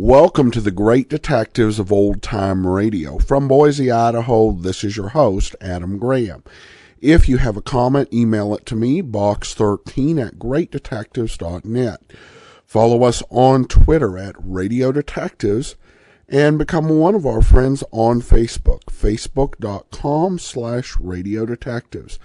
Welcome to the Great Detectives of Old Time Radio. From Boise, Idaho, this is your host, Adam Graham. If you have a comment, email it to me, box13@greatdetectives.net. Follow us on Twitter at Radio Detectives and become one of our friends on Facebook, facebook.com/Radio Detectives.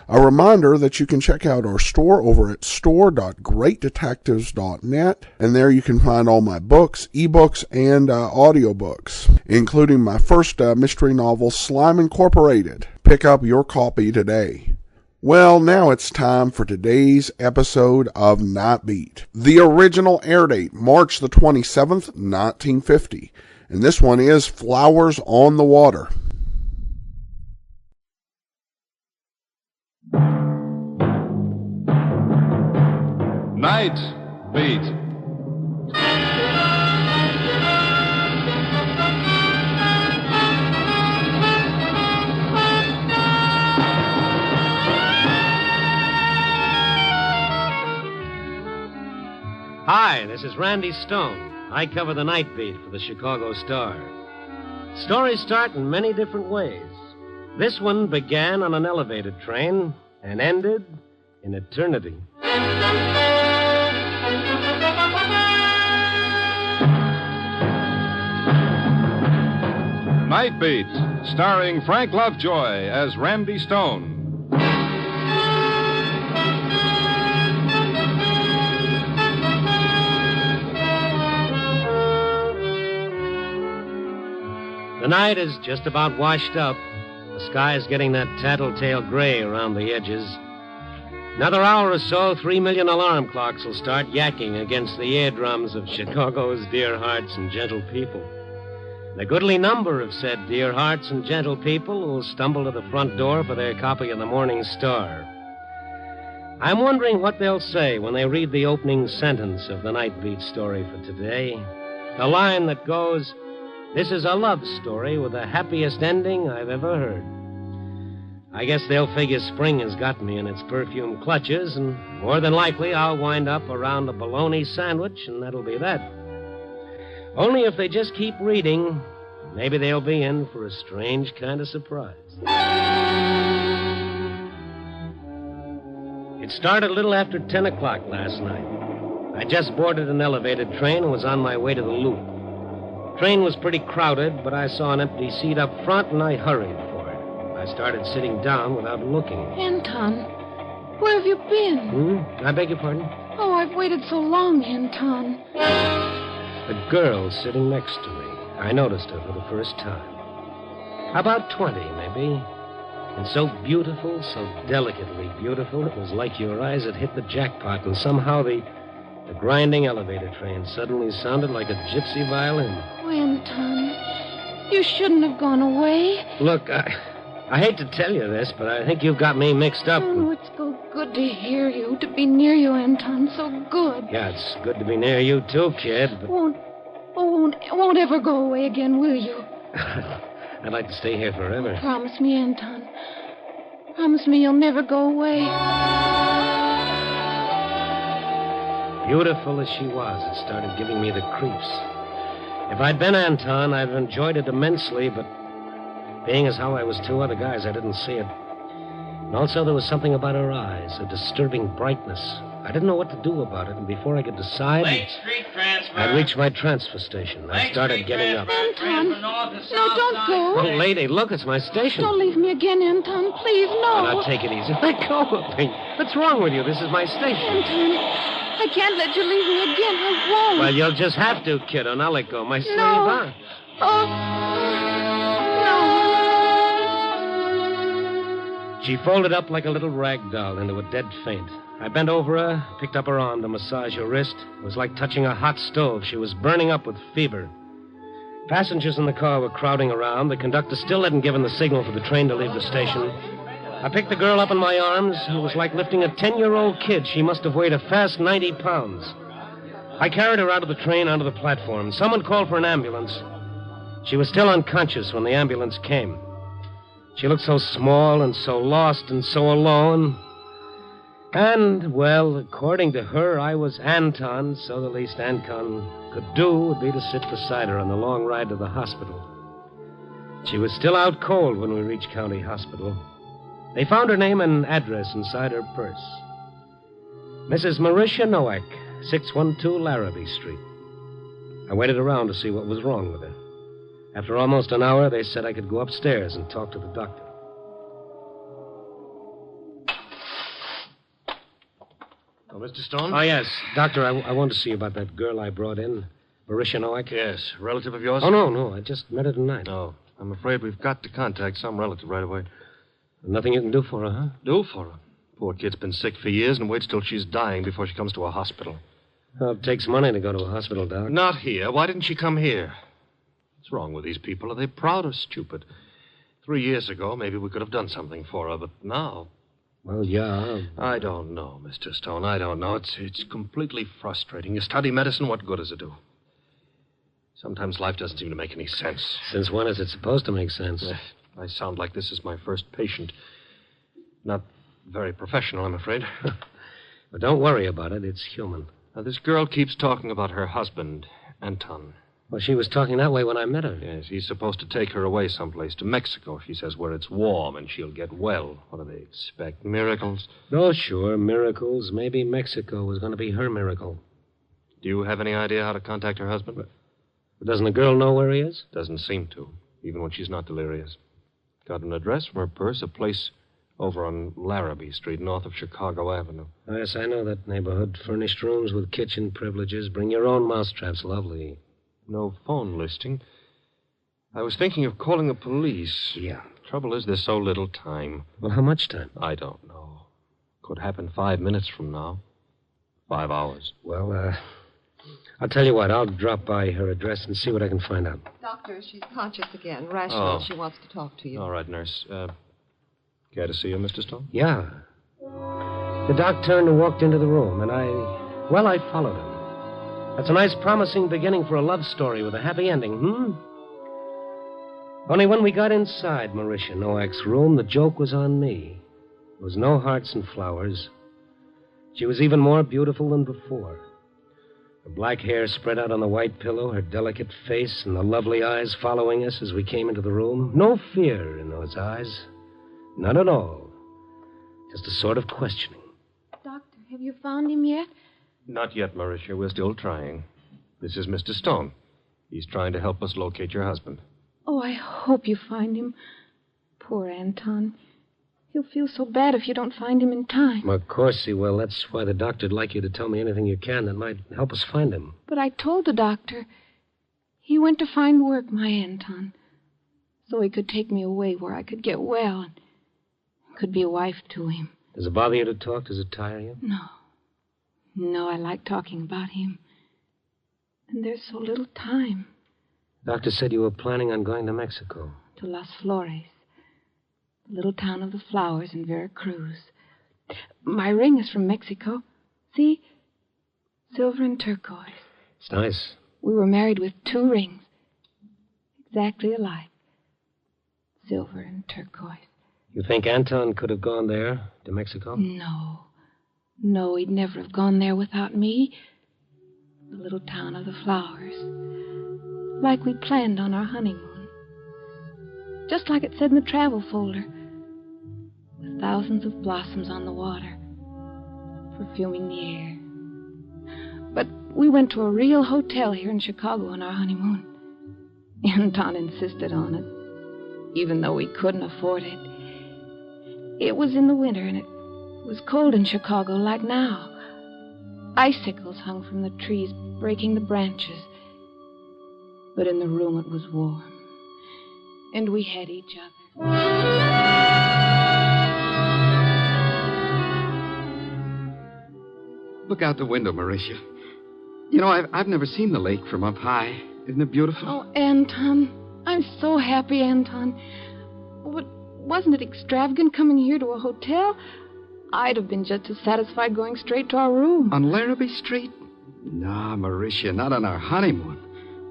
A reminder that you can check out our store over at store.greatdetectives.net, and there you can find all my books, ebooks, and audiobooks, including my first mystery novel, Slime Incorporated. Pick up your copy today. Well, now it's time for today's episode of Night Beat. The original air date, March the 27th, 1950, and this one is Flowers on the Water. Night Beat. Hi, this is Randy Stone. I cover the Night Beat for the Chicago Star. Stories start in many different ways. This one began on an elevated train and ended in eternity. Night Beat, starring Frank Lovejoy as Randy Stone. The night is just about washed up. The sky is getting that tattletale gray around the edges. Another hour or so, 3 million alarm clocks will start yakking against the eardrums of Chicago's dear hearts and gentle people. A goodly number of said dear hearts and gentle people will stumble to the front door for their copy of the Morning Star. I'm wondering what they'll say when they read the opening sentence of the Night Beat story for today. The line that goes, "This is a love story with the happiest ending I've ever heard." I guess they'll figure spring has got me in its perfume clutches, and more than likely I'll wind up around a bologna sandwich, and that'll be that. Only if they just keep reading, maybe they'll be in for a strange kind of surprise. It started a little after 10 o'clock last night. I just boarded an elevated train and was on my way to the Loop. The train was pretty crowded, but I saw an empty seat up front, and I hurried for it. I started sitting down without looking. Anton, where have you been? I beg your pardon? Oh, I've waited so long, Anton. A girl sitting next to me. I noticed her for the first time. About 20, maybe. And so beautiful, so delicately beautiful, it was like your eyes had hit the jackpot, and somehow the grinding elevator train suddenly sounded like a gypsy violin. Oh, Anton, you shouldn't have gone away. Look, I hate to tell you this, but I think you've got me mixed up. Oh, it's so good to hear you, to be near you, Anton, so good. Yeah, it's good to be near you, too, kid, but... Won't ever go away again, will you? I'd like to stay here forever. Promise me, Anton. Promise me you'll never go away. Beautiful as she was, it started giving me the creeps. If I'd been Anton, I'd have enjoyed it immensely, but being as how I was two other guys, I didn't see it. And also there was something about her eyes, a disturbing brightness. I didn't know what to do about it, and before I could decide, Lake Street transfer. I'd reached my transfer station. I started getting up. Anton, no, don't go. Oh, lady, look, it's my station. Don't leave me again, Anton, please, no. Now, take it easy. Let go of me. What's wrong with you? This is my station. Anton, I can't let you leave me again. I won't. Well, you'll just have to, kiddo. Now let go. My sleeve, No. huh? Oh, no. She folded up like a little rag doll into a dead faint. I bent over her, picked up her arm to massage her wrist. It was like touching a hot stove. She was burning up with fever. Passengers in the car were crowding around. The conductor still hadn't given the signal for the train to leave the station. I picked the girl up in my arms. It was like lifting a 10-year-old kid. She must have weighed a fast 90 pounds. I carried her out of the train onto the platform. Someone called for an ambulance. She was still unconscious when the ambulance came. She looked so small and so lost and so alone. And, well, according to her, I was Anton, so the least Anton could do would be to sit beside her on the long ride to the hospital. She was still out cold when we reached County Hospital. They found her name and address inside her purse. Mrs. Mauricia Nowak, 612 Larrabee Street. I waited around to see what was wrong with her. After almost an hour, they said I could go upstairs and talk to the doctor. Oh, Mr. Stone? Oh, yes. Doctor, I want to see you about that girl I brought in, Mauricia Nowak. Yes. Relative of yours? Oh, no. I just met her tonight. No. I'm afraid we've got to contact some relative right away. Nothing you can do for her, huh? Do for her? Poor kid's been sick for years and waits till she's dying before she comes to a hospital. Well, it takes money to go to a hospital, Doc. Not here. Why didn't she come here? What's wrong with these people? Are they proud or stupid? 3 years ago, maybe we could have done something for her, but now... Well, yeah. I don't know, Mr. Stone. I don't know. It's completely frustrating. You study medicine, what good does it do? Sometimes life doesn't seem to make any sense. Since when is it supposed to make sense? I sound like this is my first patient. Not very professional, I'm afraid. But don't worry about it. It's human. Now, this girl keeps talking about her husband, Anton. Well, she was talking that way when I met her. Yes, he's supposed to take her away someplace, to Mexico, she says, where it's warm and she'll get well. What do they expect? Miracles? Oh, sure, miracles. Maybe Mexico was going to be her miracle. Do you have any idea how to contact her husband? But doesn't the girl know where he is? Doesn't seem to, even when she's not delirious. Got an address from her purse, a place over on Larrabee Street, north of Chicago Avenue. Oh, yes, I know that neighborhood. Furnished rooms with kitchen privileges. Bring your own mousetraps. Lovely. No phone listing. I was thinking of calling the police. Yeah. Trouble is, there's so little time. Well, how much time? I don't know. Could happen 5 minutes from now. 5 hours. Well, I'll tell you what. I'll drop by her address and see what I can find out. Doctor, she's conscious again. Rational. Oh. She wants to talk to you. All right, nurse. Care to see her, Mr. Stone? Yeah. The doc turned and walked into the room, and I followed him. That's a nice, promising beginning for a love story with a happy ending, Only when we got inside Mauricia Nowak's room, the joke was on me. There was no hearts and flowers. She was even more beautiful than before. Her black hair spread out on the white pillow, her delicate face, and the lovely eyes following us as we came into the room. No fear in those eyes. None at all. Just a sort of questioning. Doctor, have you found him yet? Not yet, Mauricia. We're still trying. This is Mr. Stone. He's trying to help us locate your husband. Oh, I hope you find him. Poor Anton. He'll feel so bad if you don't find him in time. Of course he will. That's why the doctor'd like you to tell me anything you can that might help us find him. But I told the doctor. He went to find work, my Anton, so he could take me away where I could get well and could be a wife to him. Does it bother you to talk? Does it tire you? No, I like talking about him. And there's so little time. Doctor said you were planning on going to Mexico. To Las Flores, the little town of the flowers in Veracruz. My ring is from Mexico. See? Silver and turquoise. It's nice. We were married with 2 rings. Exactly alike. Silver and turquoise. You think Anton could have gone there, to Mexico? No, he'd never have gone there without me. The little town of the flowers. Like we planned on our honeymoon. Just like it said in the travel folder. With thousands of blossoms on the water, perfuming the air. But we went to a real hotel here in Chicago on our honeymoon. Anton insisted on it, even though we couldn't afford it. It was in the winter, and it was cold in Chicago like now. Icicles hung from the trees, breaking the branches. But in the room it was warm. And we had each other. Look out the window, Mauricia. You know, I've never seen the lake from up high. Isn't it beautiful? Oh, Anton. I'm so happy, Anton. But wasn't it extravagant coming here to a hotel? I'd have been just as satisfied going straight to our room. On Larrabee Street? Nah, Mauricia, not on our honeymoon.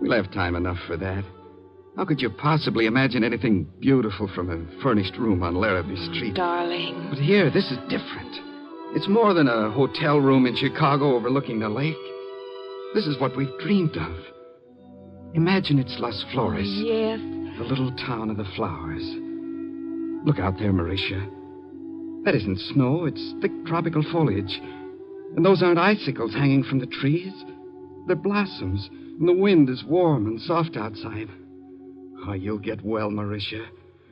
We'll have time enough for that. How could you possibly imagine anything beautiful from a furnished room on Larrabee Street? Darling. But here, this is different. It's more than a hotel room in Chicago overlooking the lake. This is what we've dreamed of. Imagine it's Las Flores. Oh, yes. The little town of the flowers. Look out there, Mauricia. That isn't snow. It's thick tropical foliage. And those aren't icicles hanging from the trees. They're blossoms. And the wind is warm and soft outside. Oh, you'll get well, Mauricia.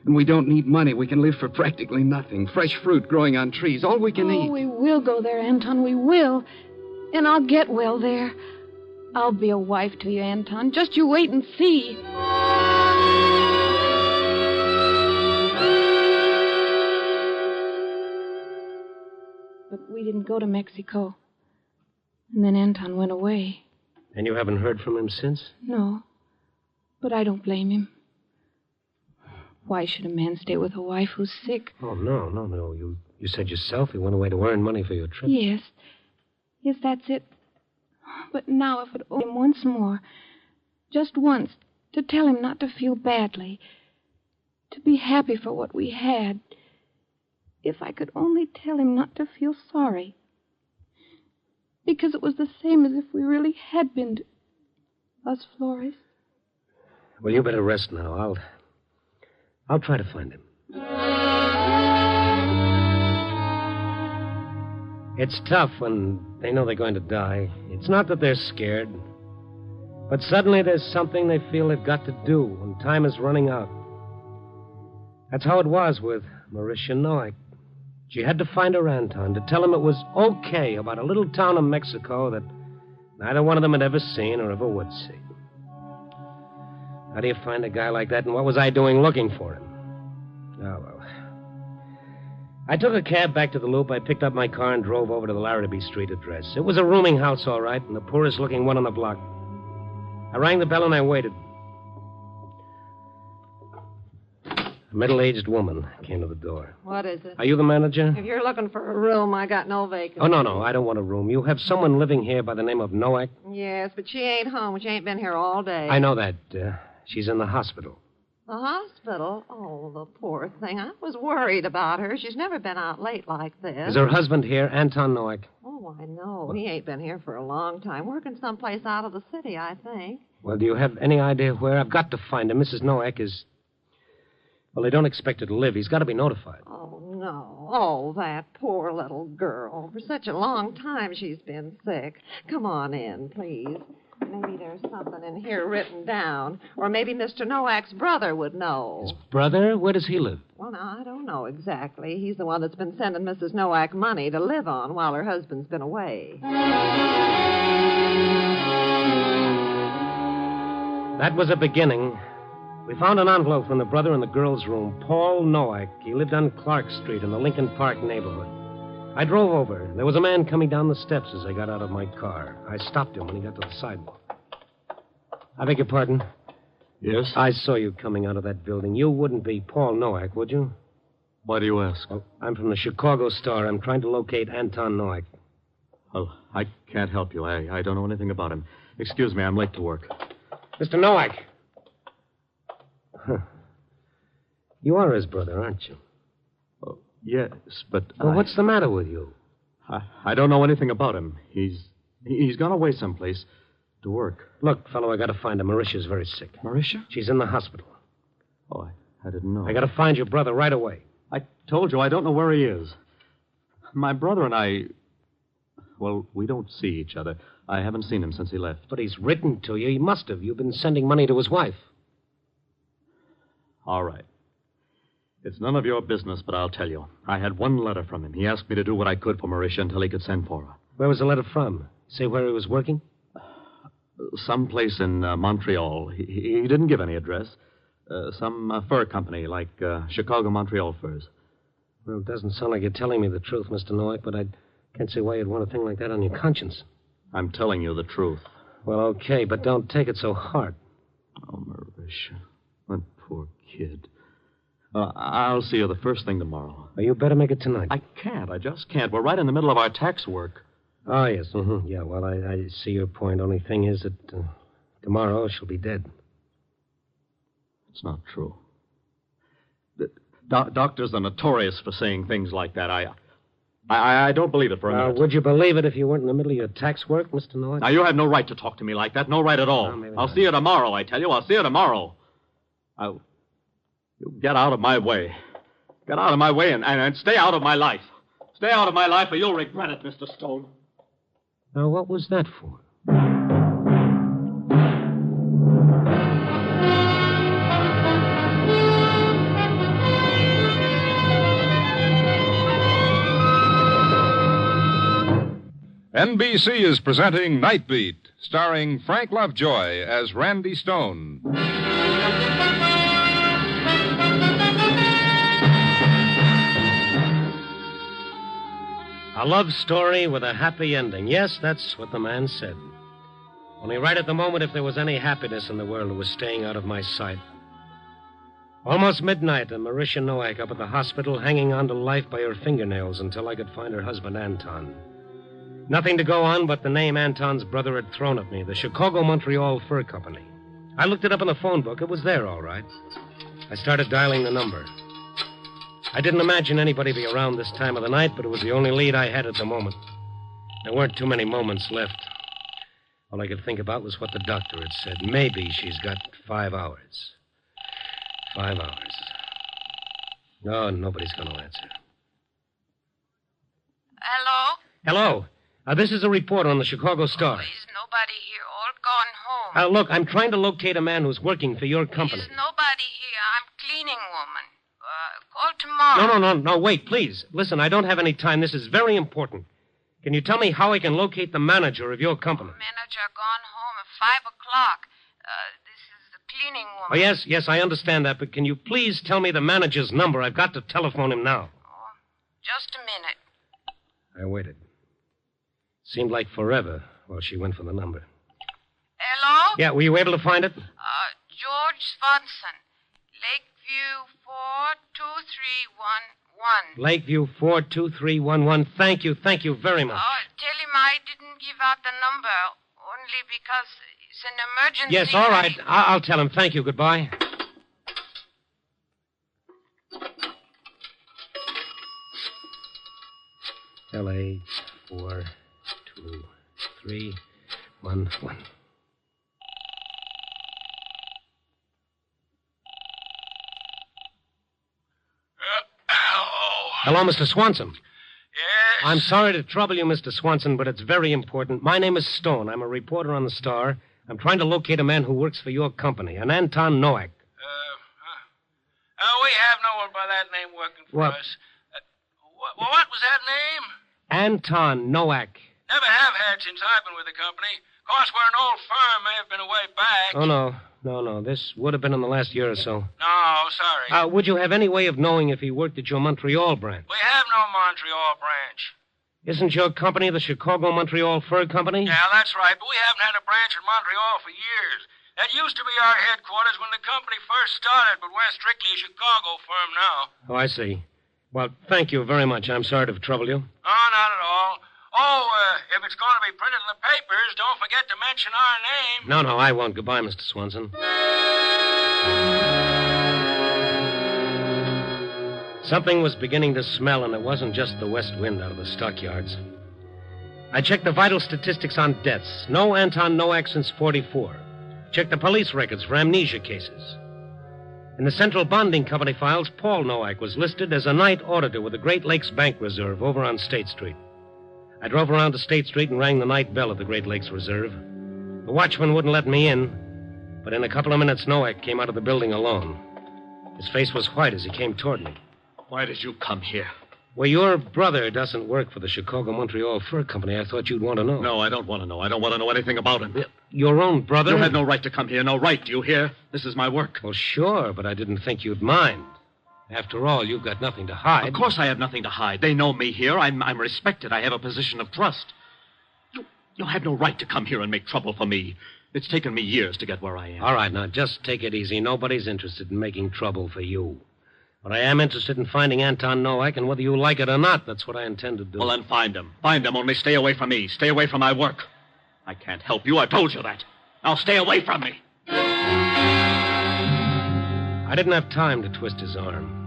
And we don't need money. We can live for practically nothing. Fresh fruit growing on trees. All we can eat. Oh, we will go there, Anton. We will. And I'll get well there. I'll be a wife to you, Anton. Just you wait and see. But we didn't go to Mexico. And then Anton went away. And you haven't heard from him since? No. But I don't blame him. Why should a man stay with a wife who's sick? Oh, no. You said yourself he went away to earn money for your trip. Yes. Yes, that's it. But now if I'd owe him once more, just once, to tell him not to feel badly, to be happy for what we had. If I could only tell him not to feel sorry. Because it was the same as if we really had been to Las Flores. Well, you better rest now. I'll try to find him. It's tough when they know they're going to die. It's not that they're scared, but suddenly there's something they feel they've got to do, and time is running out. That's how it was with Mauricia Nowak. She had to find her Anton to tell him it was okay about a little town in Mexico that neither one of them had ever seen or ever would see. How do you find a guy like that, and what was I doing looking for him? Oh, well. I took a cab back to the Loop. I picked up my car and drove over to the Larrabee Street address. It was a rooming house, all right, and the poorest-looking one on the block. I rang the bell and I waited. A middle-aged woman came to the door. What is it? Are you the manager? If you're looking for a room, I got no vacancy. Oh, no, I don't want a room. You have someone living here by the name of Nowak? Yes, but she ain't home. She ain't been here all day. I know that. She's in the hospital. The hospital? Oh, the poor thing. I was worried about her. She's never been out late like this. Is her husband here, Anton Nowak? Oh, I know. He ain't been here for a long time. Working someplace out of the city, I think. Well, do you have any idea where? I've got to find him. Mrs. Nowak is... Well, they don't expect her to live. He's got to be notified. Oh, no. Oh, that poor little girl. For such a long time she's been sick. Come on in, please. Maybe there's something in here written down. Or maybe Mr. Nowak's brother would know. His brother? Where does he live? Well, now, I don't know exactly. He's the one that's been sending Mrs. Nowak money to live on while her husband's been away. That was a beginning. We found an envelope from the brother in the girl's room. Paul Nowak. He lived on Clark Street in the Lincoln Park neighborhood. I drove over. There was a man coming down the steps as I got out of my car. I stopped him when he got to the sidewalk. I beg your pardon? Yes? I saw you coming out of that building. You wouldn't be Paul Nowak, would you? Why do you ask? Well, I'm from the Chicago Star. I'm trying to locate Anton Nowak. Well, I can't help you. I don't know anything about him. Excuse me, I'm late to work. Mr. Nowak! Huh. You are his brother, aren't you? Oh, yes, but Well, what's the matter with you? I don't know anything about him. He's gone away someplace to work. Look, fellow, I gotta find her. Mauritia's very sick. Mauricia? She's in the hospital. Oh, I didn't know. I gotta find your brother right away. I told you I don't know where he is. My brother and I... Well, we don't see each other. I haven't seen him since he left. But he's written to you. He must have. You've been sending money to his wife. All right. It's none of your business, but I'll tell you. I had one letter from him. He asked me to do what I could for Mauricia until he could send for her. Where was the letter from? Say where he was working? Someplace in Montreal. He didn't give any address. Some fur company, like Chicago Montreal furs. Well, it doesn't sound like you're telling me the truth, Mr. Nowak, but I can't see why you'd want a thing like that on your conscience. I'm telling you the truth. Well, okay, but don't take it so hard. Oh, Mauricia. That poor kid. I'll see you the first thing tomorrow. Well, you better make it tonight. I can't. I just can't. We're right in the middle of our tax work. Oh, yes. Mm-hmm. Yeah, well, I see your point. Only thing is that tomorrow she'll be dead. It's not true. The doctors are notorious for saying things like that. I don't believe it for a minute. Would you believe it if you weren't in the middle of your tax work, Mr. Nowak? Now, you have no right to talk to me like that. No right at all. Well, I'll see you tomorrow, I tell you. I'll see you tomorrow. You get out of my way. Get out of my way and stay out of my life. Stay out of my life or you'll regret it, Mr. Stone. Now, what was that for? NBC is presenting Night Beat, starring Frank Lovejoy as Randy Stone. A love story with a happy ending. Yes, that's what the man said. Only right at the moment, if there was any happiness in the world, it was staying out of my sight. Almost midnight, and Marisha Nowak up at the hospital, hanging on to life by her fingernails until I could find her husband, Anton. Nothing to go on but the name Anton's brother had thrown at me, the Chicago-Montreal Fur Company. I looked it up in the phone book. It was there, all right. I started dialing the number. I didn't imagine anybody be around this time of the night, but it was the only lead I had at the moment. There weren't too many moments left. All I could think about was what the doctor had said. Maybe she's got 5 hours. 5 hours. No, nobody's going to answer. Hello? Hello. This is a report on the Chicago Star. Is nobody here? All gone home. Look, I'm trying to locate a man who's working for your company. Is nobody here? I'm cleaning woman. Call tomorrow. No, wait, please. Listen, I don't have any time. This is very important. Can you tell me how I can locate the manager of your company? Manager gone home at 5 o'clock. This is the cleaning woman. Oh, yes, I understand that, but can you please tell me the manager's number? I've got to telephone him now. Oh, just a minute. I waited. Seemed like forever while she went for the number. Hello? Yeah, were you able to find it? George Swanson. Lakeview 42311. Lakeview 42311. Thank you very much. Tell him I didn't give out the number, only because it's an emergency. Yes, all right. I'll tell him. Thank you. Goodbye. LA 42311. Hello, Mr. Swanson. Yes? I'm sorry to trouble you, Mr. Swanson, but it's very important. My name is Stone. I'm a reporter on the Star. I'm trying to locate a man who works for your company, an Anton Nowak. We have no one by that name working for us. What was that name? Anton Nowak. Never have had since I've been with the company. Of course, we're an old firm. May have been a way back. Oh, no. This would have been in the last year or so. No, sorry. Would you have any way of knowing if he worked at your Montreal branch? We have no Montreal branch. Isn't your company the Chicago-Montreal Fur Company? Yeah, that's right, but we haven't had a branch in Montreal for years. That used to be our headquarters when the company first started, but we're strictly a Chicago firm now. Oh, I see. Well, thank you very much. I'm sorry to have troubled you. Oh, not at all. If it's going to be printed in the papers, don't forget to mention our name. No, I won't. Goodbye, Mr. Swanson. Something was beginning to smell, and it wasn't just the west wind out of the stockyards. I checked the vital statistics on deaths. No Anton Nowak since 44. Checked the police records for amnesia cases. In the Central Bonding Company files, Paul Nowak was listed as a night auditor with the Great Lakes Bank Reserve over on State Street. I drove around to State Street and rang the night bell at the Great Lakes Reserve. The watchman wouldn't let me in, but in a couple of minutes, Nowak came out of the building alone. His face was white as he came toward me. Why did you come here? Well, your brother doesn't work for the Chicago-Montreal Fur Company. I thought you'd want to know. No, I don't want to know. I don't want to know anything about him. Your own brother? You had no right to come here. No right. Do you hear? This is my work. Well, sure, but I didn't think you'd mind. After all, you've got nothing to hide. Of course I have nothing to hide. They know me here. I'm respected. I have a position of trust. You had no right to come here and make trouble for me. It's taken me years to get where I am. All right, now, just take it easy. Nobody's interested in making trouble for you. But I am interested in finding Anton Nowak, and whether you like it or not, that's what I intend to do. Well, then find him. Find him, only stay away from me. Stay away from my work. I can't help you. I told you that. Now stay away from me. I didn't have time to twist his arm.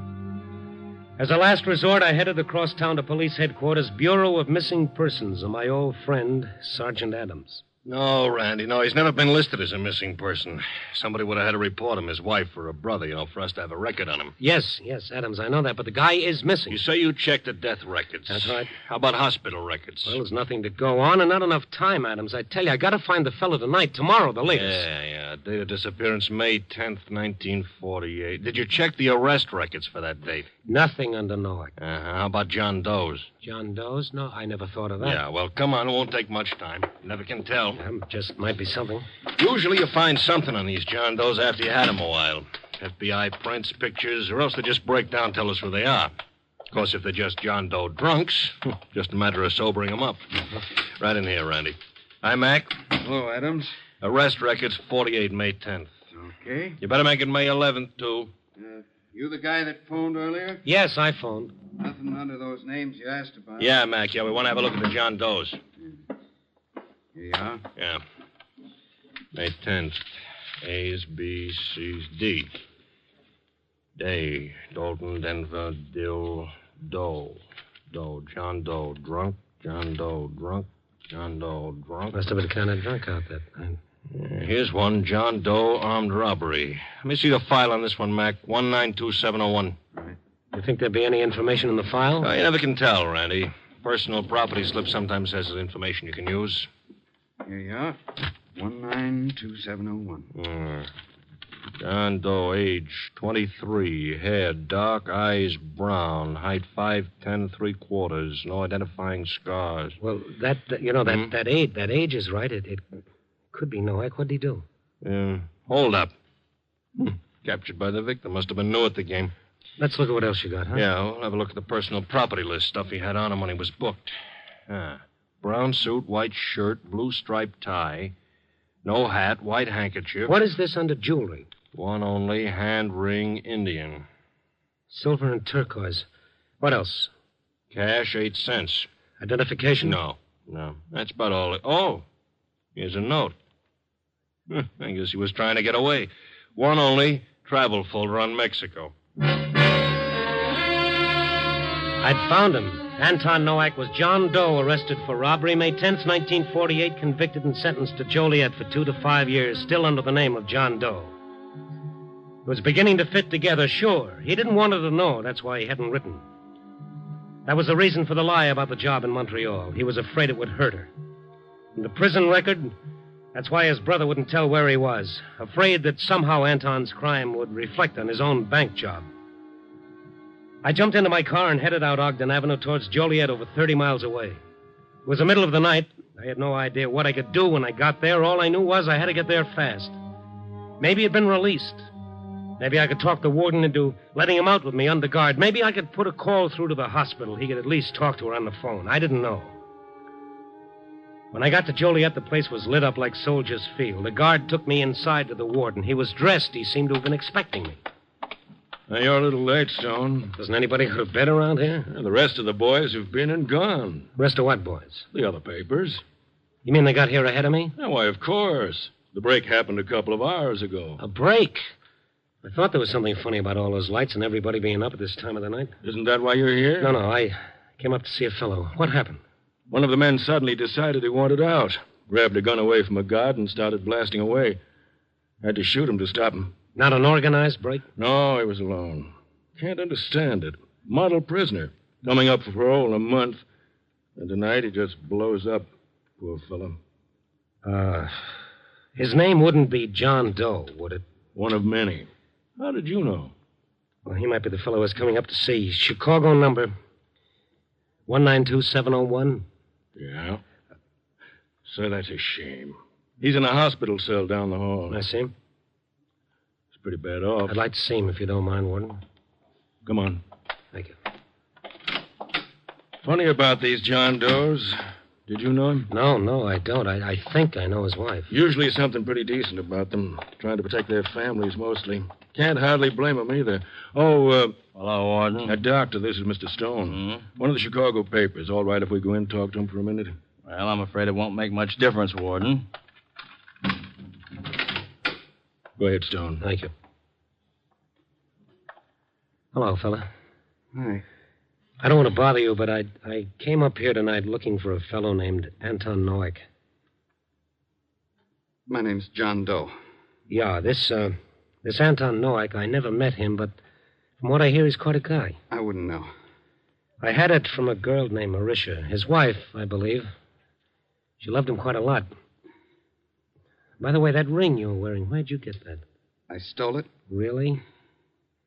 As a last resort, I headed across town to police headquarters, Bureau of Missing Persons, of my old friend, Sergeant Adams. No, Randy, no. He's never been listed as a missing person. Somebody would have had to report him, his wife or a brother, for us to have a record on him. Yes, Adams, I know that, but the guy is missing. You say you checked the death records. That's right. How about hospital records? Well, there's nothing to go on and not enough time, Adams. I tell you, I gotta find the fellow tonight, tomorrow, the latest. Yeah. Date of disappearance, May 10th, 1948. Did you check the arrest records for that date? Nothing under Nowak. How about John Doe's? John Doe's? No, I never thought of that. Yeah, well, come on. It won't take much time. You never can tell. Just might be something. Usually you find something on these John Does after you had them a while. FBI prints, pictures, or else they just break down and tell us who they are. Of course, if they're just John Doe drunks, just a matter of sobering them up. Right in here, Randy. Hi, Mac. Hello, Adams. Arrest records, 48, May 10th. Okay. You better make it May 11th, too. You the guy that phoned earlier? Yes, I phoned. Nothing under those names you asked about. Yeah, Mac, we want to have a look at the John Does. Here you are. Yeah. May 10th. A's, B's, C's, D. Day. Dalton, Denver, Dill, Doe. John Doe, drunk. John Doe, drunk. John Doe, drunk. Must have been kind of drunk out that night. Here's one. John Doe, armed robbery. Let me see the file on this one, Mac. 192701. Right. You think there'd be any information in the file? You never can tell, Randy. Personal property slip sometimes has information you can use. Here you are. 192701. John Doe, age 23, hair dark, eyes brown, height 5'10", 3/4, no identifying scars. Well, that age is right. It could be Nowak. What'd he do? Hold up. Captured by the victim. Must have been new at the game. Let's look at what else you got, huh? Yeah, we'll have a look at the personal property list, stuff he had on him when he was booked. Brown suit, white shirt, blue striped tie, no hat, white handkerchief. What is this under jewelry? One only, hand ring, Indian. Silver and turquoise. What else? Cash, 8 cents. Identification? No. That's about all. Oh, here's a note. I guess he was trying to get away. One only, travel folder on Mexico. I'd found him. Anton Nowak was John Doe, arrested for robbery, May 10th, 1948, convicted and sentenced to Joliet for 2 to 5 years, still under the name of John Doe. It was beginning to fit together, sure. He didn't want her to know. That's why he hadn't written. That was the reason for the lie about the job in Montreal. He was afraid it would hurt her. And the prison record, that's why his brother wouldn't tell where he was. Afraid that somehow Anton's crime would reflect on his own bank job. I jumped into my car and headed out Ogden Avenue towards Joliet, over 30 miles away. It was the middle of the night. I had no idea what I could do when I got there. All I knew was I had to get there fast. Maybe he'd been released. Maybe I could talk the warden into letting him out with me under guard. Maybe I could put a call through to the hospital. He could at least talk to her on the phone. I didn't know. When I got to Joliet, the place was lit up like Soldiers Field. The guard took me inside to the warden. He was dressed. He seemed to have been expecting me. Now, you're a little late, Stone. Doesn't anybody go to bed around here? The rest of the boys have been and gone. Rest of what boys? The other papers. You mean they got here ahead of me? Oh, why, of course. The break happened a couple of hours ago. A break? I thought there was something funny about all those lights and everybody being up at this time of the night. Isn't that why you're here? No, I came up to see a fellow. What happened? One of the men suddenly decided he wanted out. Grabbed a gun away from a guard and started blasting away. Had to shoot him to stop him. Not an organized break? No, he was alone. Can't understand it. Model prisoner. Coming up for parole in a month. And tonight he just blows up. Poor fellow. His name wouldn't be John Doe, would it? One of many. How did you know? Well, he might be the fellow I was coming up to see. Chicago number 192701. Yeah? So that's a shame. He's in a hospital cell down the hall. I see him. He's pretty bad off. I'd like to see him if you don't mind, Warden. Come on. Thank you. Funny about these John Does. Did you know him? No, I don't. I think I know his wife. Usually something pretty decent about them. Trying to protect their families, mostly. Can't hardly blame them either. Oh, hello, Warden. Doctor, this is Mr. Stone. Mm-hmm. One of the Chicago papers. All right if we go in and talk to him for a minute? Well, I'm afraid it won't make much difference, Warden. Go ahead, Stone. Thank you. Hello, fella. Hi. I don't want to bother you, but I came up here tonight looking for a fellow named Anton Nowak. My name's John Doe. Yeah, this Anton Nowak, I never met him, but from what I hear, he's quite a guy. I wouldn't know. I had it from a girl named Marisha, his wife, I believe. She loved him quite a lot. By the way, that ring you were wearing, where'd you get that? I stole it. Really?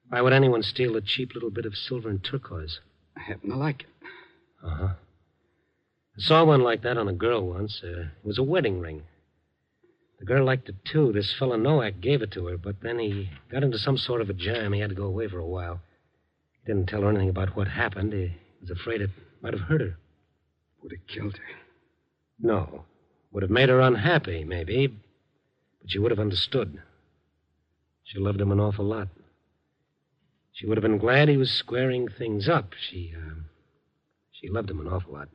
Why would anyone steal a cheap little bit of silver and turquoise? I happen to like it. Uh-huh. I saw one like that on a girl once. It was a wedding ring. The girl liked it, too. This fellow Nowak gave it to her, but then he got into some sort of a jam. He had to go away for a while. He didn't tell her anything about what happened. He was afraid it might have hurt her. Would have killed her. No. Would have made her unhappy, maybe. But she would have understood. She loved him an awful lot. She would have been glad he was squaring things up. She loved him an awful lot.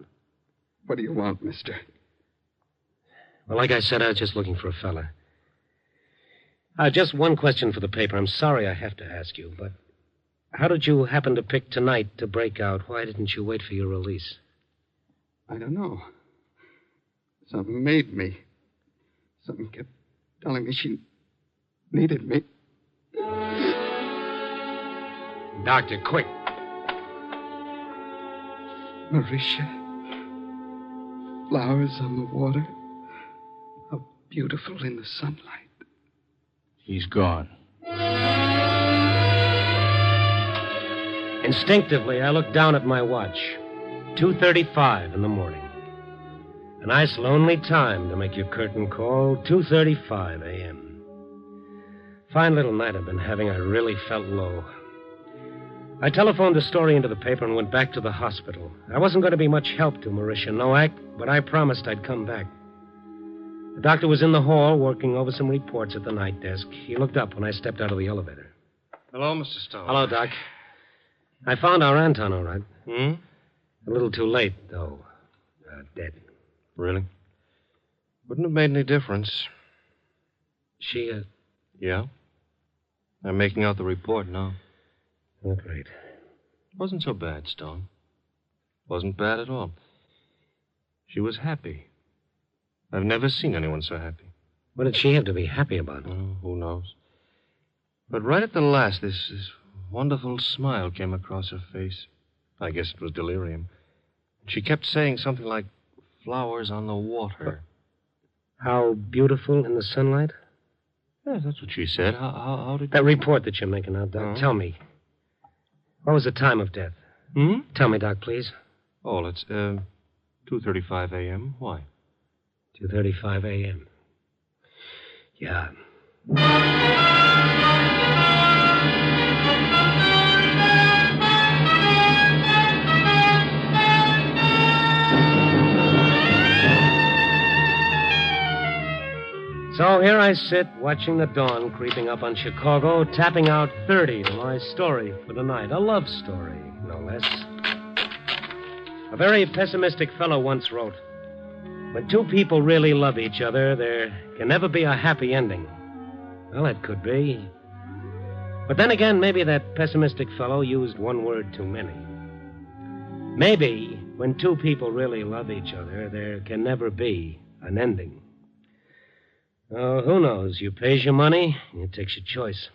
What do you want, mister? Well, like I said, I was just looking for a fella. Just one question for the paper. I'm sorry I have to ask you, but how did you happen to pick tonight to break out? Why didn't you wait for your release? I don't know. Something made me. Something kept telling me she needed me. Doctor, quick. Marisha. Flowers on the water. How beautiful in the sunlight. He's gone. Instinctively, I looked down at my watch. 2:35 in the morning. A nice, lonely time to make your curtain call. 2:35 a.m. Fine little night I've been having. I really felt low. I telephoned the story into the paper and went back to the hospital. I wasn't going to be much help to Marisha Nowak, but I promised I'd come back. The doctor was in the hall working over some reports at the night desk. He looked up when I stepped out of the elevator. Hello, Mr. Stone. Hello, Doc. I found our Anton, all right. Hmm? A little too late, though. Dead. Really? Wouldn't have made any difference. She, Yeah? I'm making out the report now. Oh, great. Wasn't so bad, Stone. Wasn't bad at all. She was happy. I've never seen anyone so happy. What did she have to be happy about? Oh, who knows? But right at the last, this wonderful smile came across her face. I guess it was delirium. She kept saying something like, flowers on the water. How beautiful in the sunlight? Yeah, that's what she said. How did... That report that you're making out, Doc, tell me. What was the time of death? Hmm? Tell me, Doc, please. Oh, it's 2:35 a.m. Why? 2:35 a.m. Yeah. So here I sit, watching the dawn creeping up on Chicago, tapping out 30 to my story for tonight. A love story, no less. A very pessimistic fellow once wrote, when two people really love each other, there can never be a happy ending. Well, it could be. But then again, maybe that pessimistic fellow used one word too many. Maybe when two people really love each other, there can never be an ending. Oh, who knows? You pays your money, and you takes your choice.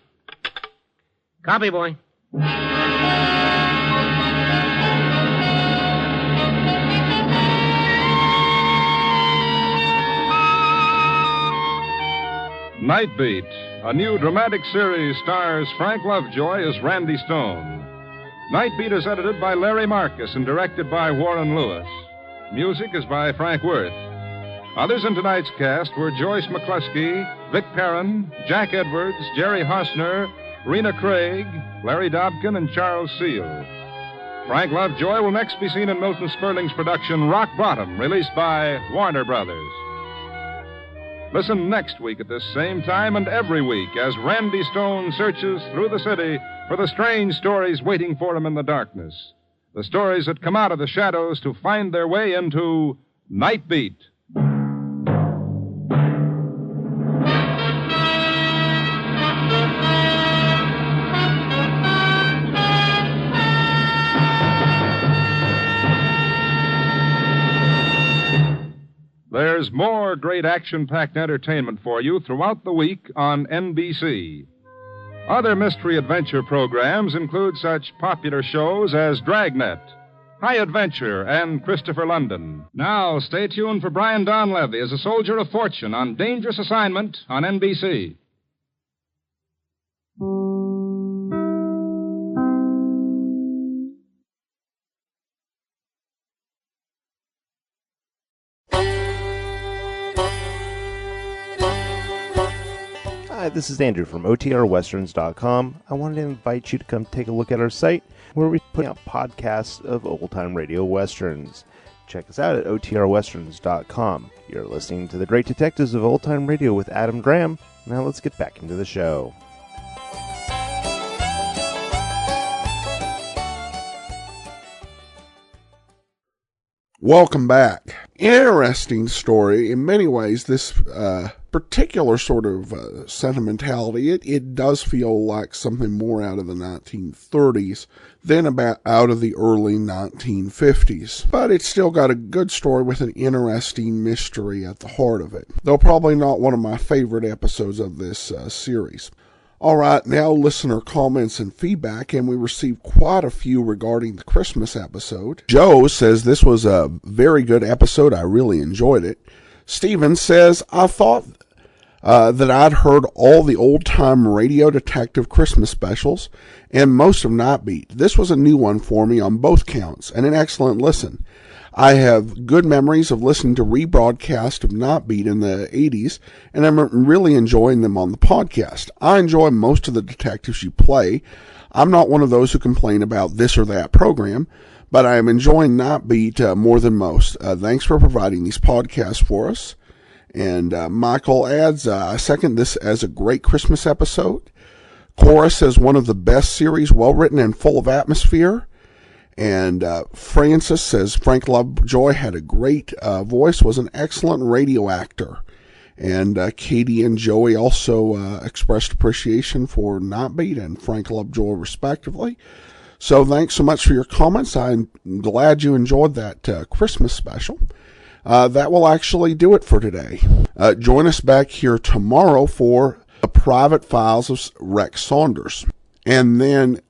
Copy, boy. Night Beat, a new dramatic series, stars Frank Lovejoy as Randy Stone. Night Beat is edited by Larry Marcus and directed by Warren Lewis. Music is by Frank Worth. Others in tonight's cast were Joyce McCluskey, Vic Perrin, Jack Edwards, Jerry Hosner, Rena Craig, Larry Dobkin, and Charles Seal. Frank Lovejoy will next be seen in Milton Sperling's production Rock Bottom, released by Warner Brothers. Listen next week at this same time and every week as Randy Stone searches through the city for the strange stories waiting for him in the darkness. The stories that come out of the shadows to find their way into Night Beat. There's more great action-packed entertainment for you throughout the week on NBC. Other mystery adventure programs include such popular shows as Dragnet, High Adventure, and Christopher London. Now, stay tuned for Brian Donlevy as a soldier of fortune on Dangerous Assignment on NBC. Hi, this is Andrew from OTRWesterns.com. I wanted to invite you to come take a look at our site where we put out podcasts of old-time radio westerns. Check us out at OTRWesterns.com. You're listening to The Great Detectives of Old-Time Radio with Adam Graham. Now let's get back into the show. Welcome back. Interesting story. In many ways, this particular sort of sentimentality, it does feel like something more out of the 1930s than about out of the early 1950s. But it's still got a good story with an interesting mystery at the heart of it. Though probably not one of my favorite episodes of this series. All right, now listener comments and feedback, and we received quite a few regarding the Christmas episode. Joe says this was a very good episode. I really enjoyed it. Steven says, I thought that I'd heard all the old-time radio detective Christmas specials and most of Nightbeat. This was a new one for me on both counts and an excellent listen. I have good memories of listening to rebroadcast of Nightbeat in the 80s, and I'm really enjoying them on the podcast. I enjoy most of the detectives you play. I'm not one of those who complain about this or that program, but I am enjoying Nightbeat more than most. Thanks for providing these podcasts for us. And Michael adds, I second this as a great Christmas episode. Cora says one of the best series, well-written and full of atmosphere. And Francis says Frank Lovejoy had a great voice, was an excellent radio actor. And Katie and Joey also expressed appreciation for Nightbeat and Frank Lovejoy respectively. So thanks so much for your comments. I'm glad you enjoyed that Christmas special. That will actually do it for today. Join us back here tomorrow for The Private Files of Rex Saunders. And then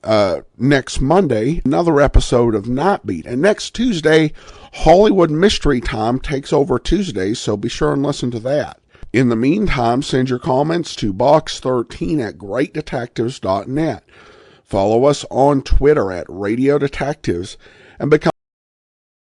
next Monday, another episode of Nightbeat. And next Tuesday, Hollywood Mystery Time takes over Tuesdays, so be sure and listen to that. In the meantime, send your comments to box13@greatdetectives.net. Follow us on Twitter at Radio Detectives and become